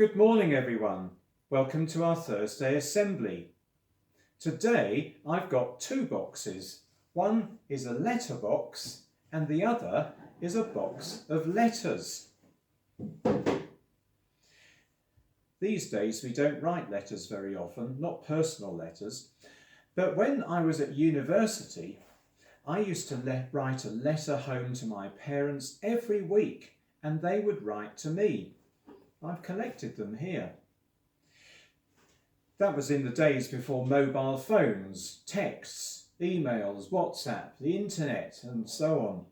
Good morning, everyone. Welcome to our Thursday assembly. Today I've got two boxes. One is a letter box and the other is a box of letters. These days we don't write letters very often, not personal letters, but when I was at university I used to write a letter home to my parents every week and they would write to me. I've collected them here. That was in the days before mobile phones, texts, emails, WhatsApp, the internet and so on.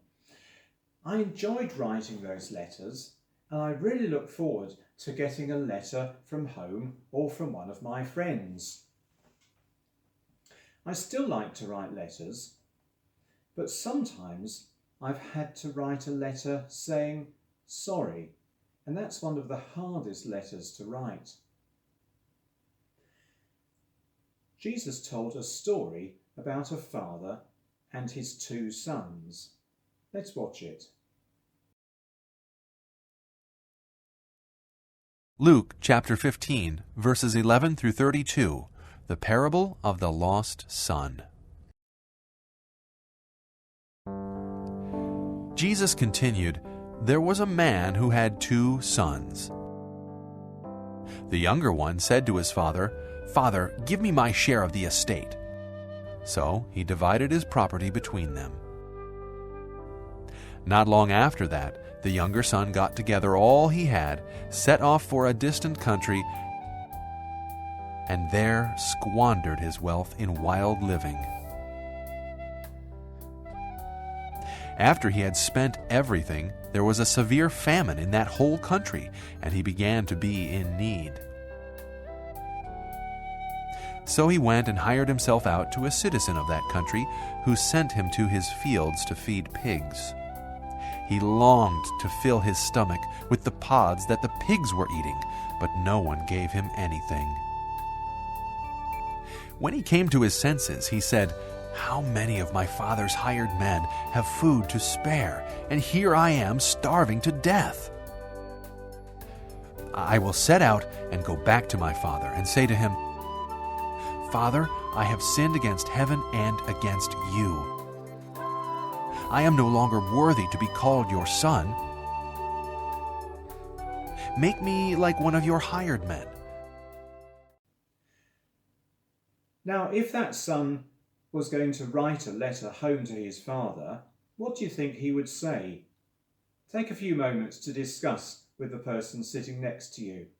I enjoyed writing those letters and I really look forward to getting a letter from home or from one of my friends. I still like to write letters, but sometimes I've had to write a letter saying sorry, and that's one of the hardest letters to write. Jesus told a story about a father and his two sons. Let's watch it. Luke chapter 15, verses 11 through 32, the parable of the lost son. Jesus continued, "There was a man who had two sons. The younger one said to his father, 'Father, give me my share of the estate.' So he divided his property between them. Not long after that, the younger son got together all he had, set off for a distant country, and there squandered his wealth in wild living. After he had spent everything, there was a severe famine in that whole country, and he began to be in need. So he went and hired himself out to a citizen of that country, who sent him to his fields to feed pigs. He longed to fill his stomach with the pods that the pigs were eating, but no one gave him anything. When he came to his senses, he said, 'How many of my father's hired men have food to spare, and here I am starving to death? I will set out and go back to my father and say to him, Father, I have sinned against heaven and against you. I am no longer worthy to be called your son. Make me like one of your hired men.'" Now, if that son was going to write a letter home to his father, what do you think he would say? Take a few moments to discuss with the person sitting next to you.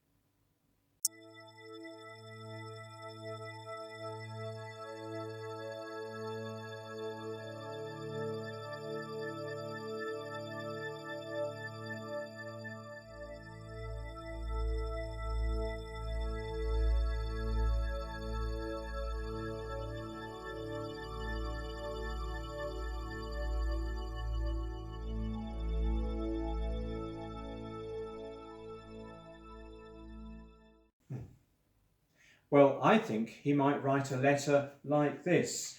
Well, I think he might write a letter like this.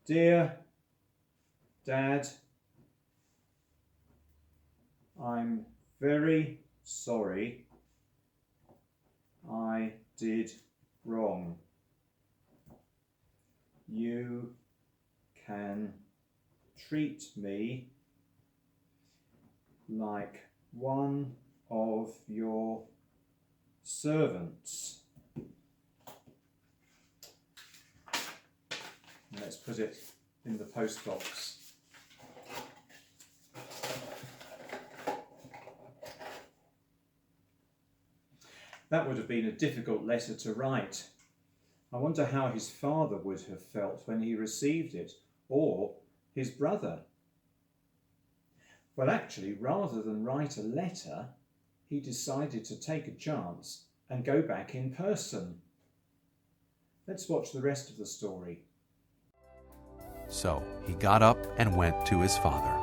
Dear Dad, I'm very sorry. I did wrong. You can treat me like one of your servants. Let's put it in the post box. That would have been a difficult letter to write. I wonder how his father would have felt when he received it, or his brother. Well, actually, rather than write a letter, he decided to take a chance and go back in person. Let's watch the rest of the story. So he got up and went to his father.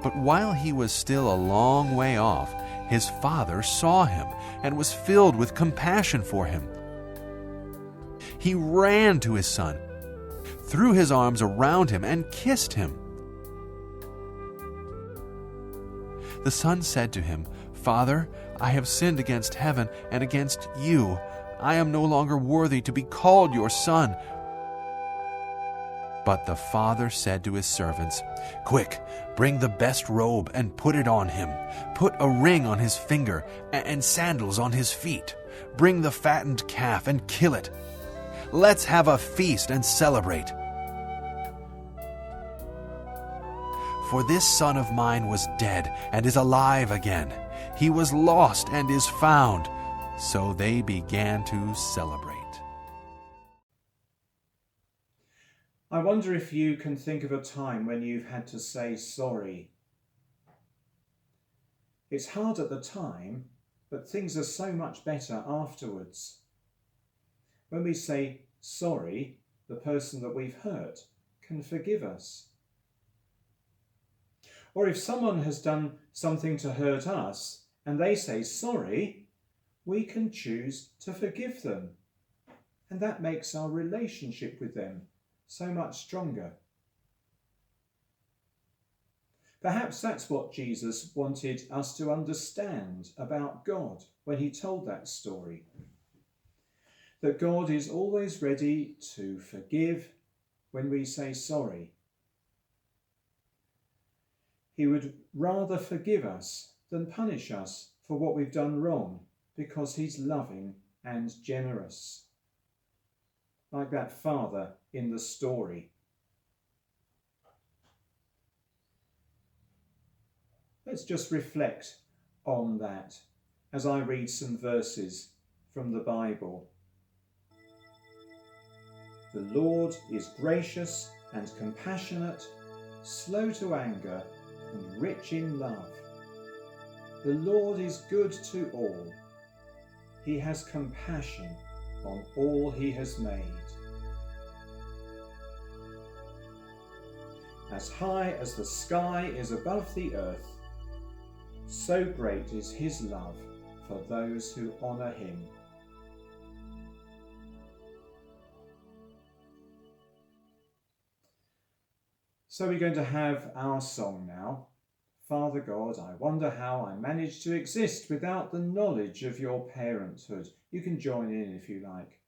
But while he was still a long way off, his father saw him and was filled with compassion for him. He ran to his son, threw his arms around him, and kissed him. The son said to him, "Father, I have sinned against heaven and against you. I am no longer worthy to be called your son." But the father said to his servants, "Quick, bring the best robe and put it on him. Put a ring on his finger and sandals on his feet. Bring the fattened calf and kill it. Let's have a feast and celebrate. For this son of mine was dead and is alive again. He was lost and is found." So they began to celebrate. I wonder if you can think of a time when you've had to say sorry. It's hard at the time, but things are so much better afterwards. When we say sorry, the person that we've hurt can forgive us. Or if someone has done something to hurt us and they say sorry, we can choose to forgive them. And that makes our relationship with them so much stronger. Perhaps that's what Jesus wanted us to understand about God when he told that story. That God is always ready to forgive when we say sorry. He would rather forgive us than punish us for what we've done wrong, because he's loving and generous. Like that father in the story. Let's just reflect on that as I read some verses from the Bible. The Lord is gracious and compassionate, slow to anger, and rich in love. The Lord is good to all. He has compassion on all he has made. As high as the sky is above the earth, so great is his love for those who honour him. So we're going to have our song now. Father God, I wonder how I managed to exist without the knowledge of your parenthood. You can join in if you like.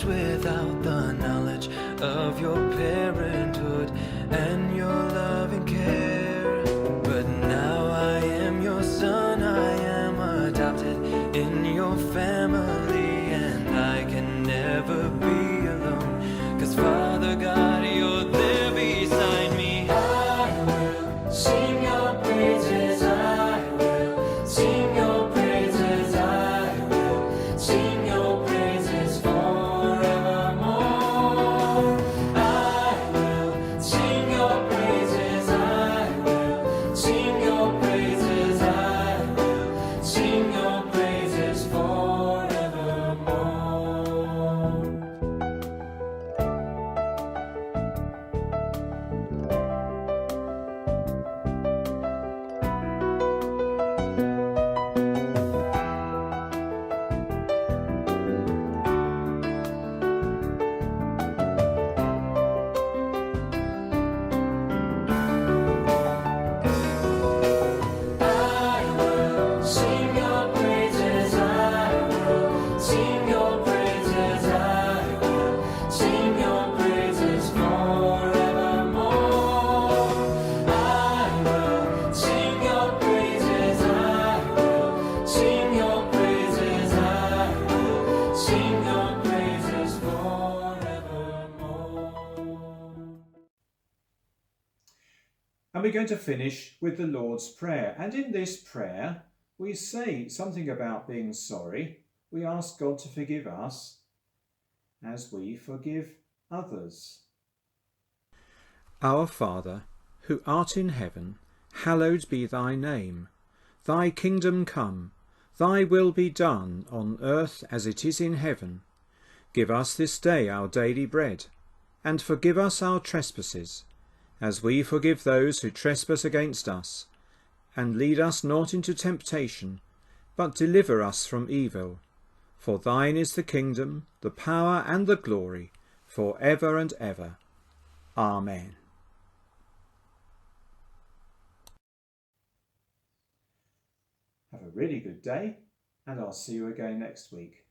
Without the knowledge of your parenthood and your loving care. But now I am your son, I am adopted in your family, and I can never be alone, 'cause Father God, you're there beside me. I will sing your praises, I will sing your praises, I will sing your praises for we're going to finish with the Lord's Prayer. And in this prayer, we say something about being sorry. We ask God to forgive us as we forgive others. Our Father, who art in heaven, hallowed be thy name. Thy kingdom come, thy will be done on earth as it is in heaven. Give us this day our daily bread, and forgive us our trespasses, as we forgive those who trespass against us. And lead us not into temptation, but deliver us from evil. For thine is the kingdom, the power, and the glory, for ever and ever. Amen. Have a really good day, and I'll see you again next week.